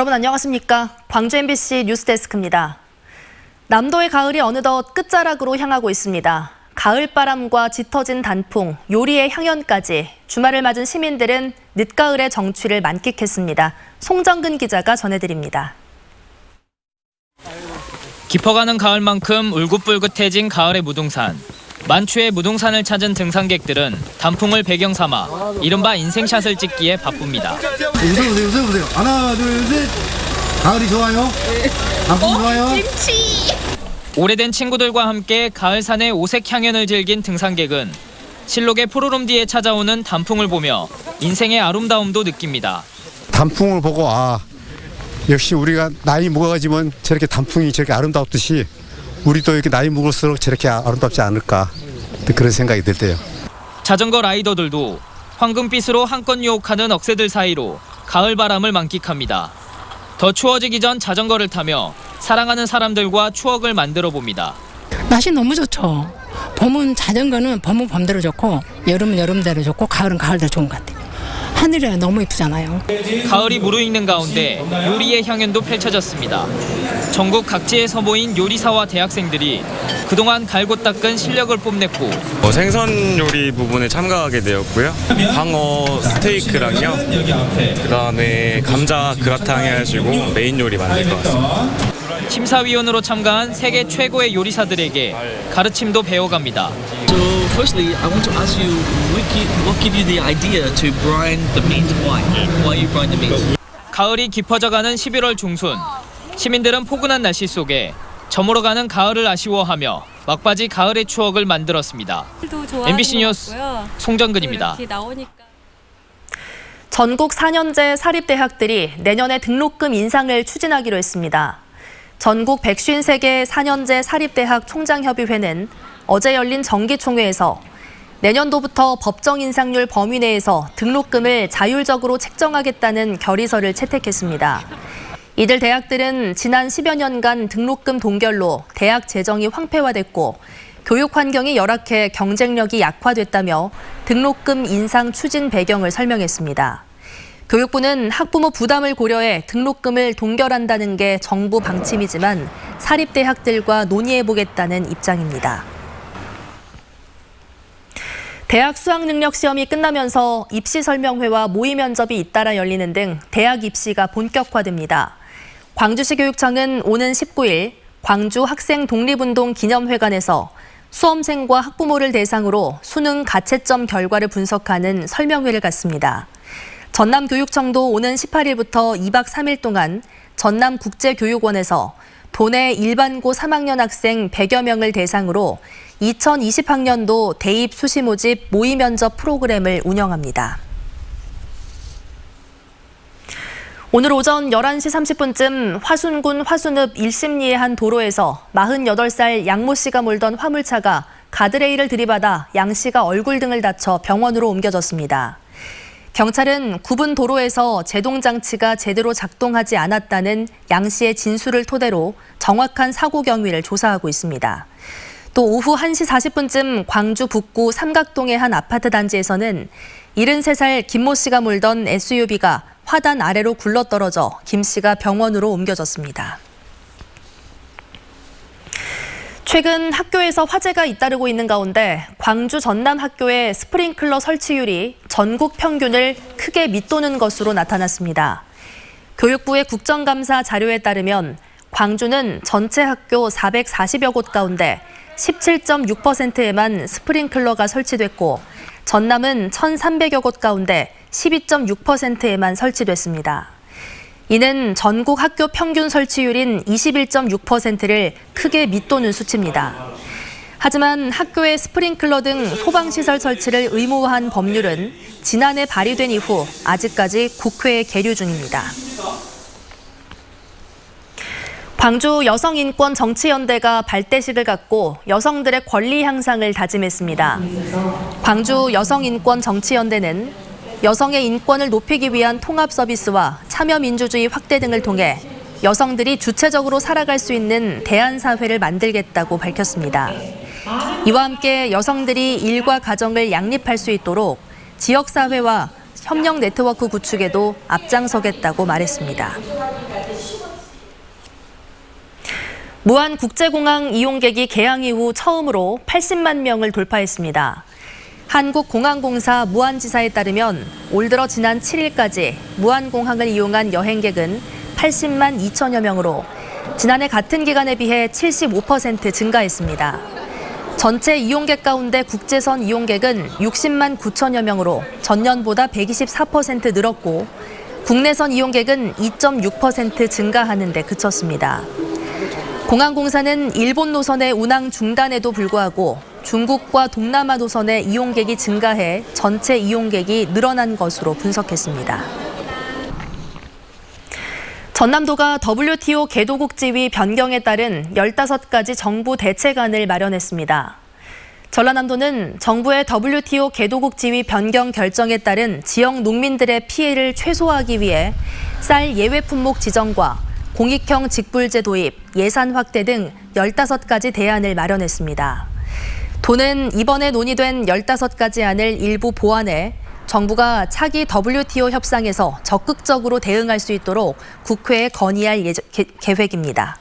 여러분 안녕하십니까? 광주 MBC 뉴스데스크입니다. 남도의 가을이 어느덧 끝자락으로 향하고 있습니다. 가을바람과 짙어진 단풍, 요리의 향연까지 주말을 맞은 시민들은 늦가을의 정취를 만끽했습니다. 송정근 기자가 전해드립니다. 깊어가는 가을만큼 울긋불긋해진 가을의 무등산. 만추의 무등산을 찾은 등산객들은 단풍을 배경 삼아 이른바 인생샷을 찍기에 바쁩니다. 웃어보세요. 하나, 둘, 셋. 가을이 좋아요? 단풍 좋아요? 김치! 오래된 친구들과 함께 가을산의 오색 향연을 즐긴 등산객은 실록의 푸르름뒤에 찾아오는 단풍을 보며 인생의 아름다움도 느낍니다. 단풍을 보고 역시 우리가 나이 먹어가지면 저렇게 단풍이 저렇게 아름답듯이 우리도 이렇게 나이 먹을수록 저렇게 아름답지 않을까 그런 생각이 들 때요. 자전거 라이더들도 황금빛으로 한껏 유혹하는 억새들 사이로 가을 바람을 만끽합니다. 더 추워지기 전 자전거를 타며 사랑하는 사람들과 추억을 만들어 봅니다. 날씨 너무 좋죠. 봄은 자전거는 봄은 봄대로 좋고 여름은 여름대로 좋고 가을은 가을대로 좋은 것 같아요. 하늘이 너무 예쁘잖아요. 가을이 무르익는 가운데 요리의 향연도 펼쳐졌습니다. 전국 각지에서 모인 요리사와 대학생들이 그동안 갈고 닦은 실력을 뽐냈고 생선 요리 부분에 참가하게 되었고요. 광어 스테이크랑요. 그다음에 감자 그라탕 해가지고 메인 요리 만들 것 같습니다. 심사위원으로 참가한 세계 최고의 요리사들에게 가르침도 배워갑니다. So firstly, I want to ask you, what gave you the idea to brine the meat white? Why you brine the meat? 가을이 깊어져가는 11월 중순. 시민들은 포근한 날씨 속에 저물어가는 가을을 아쉬워하며 막바지 가을의 추억을 만들었습니다. MBC 뉴스 송정근입니다. 전국 4년제 사립대학들이 내년에 등록금 인상을 추진하기로 했습니다. 전국 153개 4년제 사립대학 총장협의회는 어제 열린 정기총회에서 내년도부터 법정 인상률 범위 내에서 등록금을 자율적으로 책정하겠다는 결의서를 채택했습니다. 이들 대학들은 지난 10여 년간 등록금 동결로 대학 재정이 황폐화됐고 교육 환경이 열악해 경쟁력이 약화됐다며 등록금 인상 추진 배경을 설명했습니다. 교육부는 학부모 부담을 고려해 등록금을 동결한다는 게 정부 방침이지만 사립대학들과 논의해보겠다는 입장입니다. 대학 수학능력시험이 끝나면서 입시설명회와 모의면접이 잇따라 열리는 등 대학 입시가 본격화됩니다. 광주시 교육청은 오는 19일 광주 학생 독립운동 기념회관에서 수험생과 학부모를 대상으로 수능 가채점 결과를 분석하는 설명회를 갖습니다. 전남교육청도 오는 18일부터 2박 3일 동안 전남국제교육원에서 도내 일반고 3학년 학생 100여 명을 대상으로 2020학년도 대입 수시 모집 모의 면접 프로그램을 운영합니다. 오늘 오전 11시 30분쯤 화순군 화순읍 일심리의 한 도로에서 48살 양모 씨가 몰던 화물차가 가드레일을 들이받아 양 씨가 얼굴 등을 다쳐 병원으로 옮겨졌습니다. 경찰은 구분 도로에서 제동장치가 제대로 작동하지 않았다는 양 씨의 진술을 토대로 정확한 사고 경위를 조사하고 있습니다. 또 오후 1시 40분쯤 광주 북구 삼각동의 한 아파트 단지에서는 73살 김모 씨가 몰던 SUV가 화단 아래로 굴러떨어져 김 씨가 병원으로 옮겨졌습니다. 최근 학교에서 화재가 잇따르고 있는 가운데 광주 전남 학교의 스프링클러 설치율이 전국 평균을 크게 밑도는 것으로 나타났습니다. 교육부의 국정감사 자료에 따르면 광주는 전체 학교 440여 곳 가운데 17.6%에만 스프링클러가 설치됐고 전남은 1,300여 곳 가운데 12.6%에만 설치됐습니다. 이는 전국 학교 평균 설치율인 21.6%를 크게 밑도는 수치입니다. 하지만 학교의 스프링클러 등 소방시설 설치를 의무화한 법률은 지난해 발의된 이후 아직까지 국회에 계류 중입니다. 광주 여성인권정치연대가 발대식을 갖고 여성들의 권리 향상을 다짐했습니다. 광주 여성인권정치연대는 여성의 인권을 높이기 위한 통합 서비스와 참여민주주의 확대 등을 통해 여성들이 주체적으로 살아갈 수 있는 대한사회를 만들겠다고 밝혔습니다. 이와 함께 여성들이 일과 가정을 양립할 수 있도록 지역사회와 협력 네트워크 구축에도 앞장서겠다고 말했습니다. 무안국제공항 이용객이 개항 이후 처음으로 80만 명을 돌파했습니다. 한국공항공사 무안지사에 따르면 올 들어 지난 7일까지 무안공항을 이용한 여행객은 80만 2천여 명으로 지난해 같은 기간에 비해 75% 증가했습니다. 전체 이용객 가운데 국제선 이용객은 60만 9천여 명으로 전년보다 124% 늘었고 국내선 이용객은 2.6% 증가하는 데 그쳤습니다. 공항공사는 일본 노선의 운항 중단에도 불구하고 중국과 동남아 노선의 이용객이 증가해 전체 이용객이 늘어난 것으로 분석했습니다. 전남도가 WTO 개도국 지위 변경에 따른 15가지 정부 대책안을 마련했습니다. 전라남도는 정부의 WTO 개도국 지위 변경 결정에 따른 지역 농민들의 피해를 최소화하기 위해 쌀 예외 품목 지정과 공익형 직불제 도입, 예산 확대 등 15가지 대안을 마련했습니다. 도는 이번에 논의된 15가지 안을 일부 보완해 정부가 차기 WTO 협상에서 적극적으로 대응할 수 있도록 국회에 건의할 계획입니다.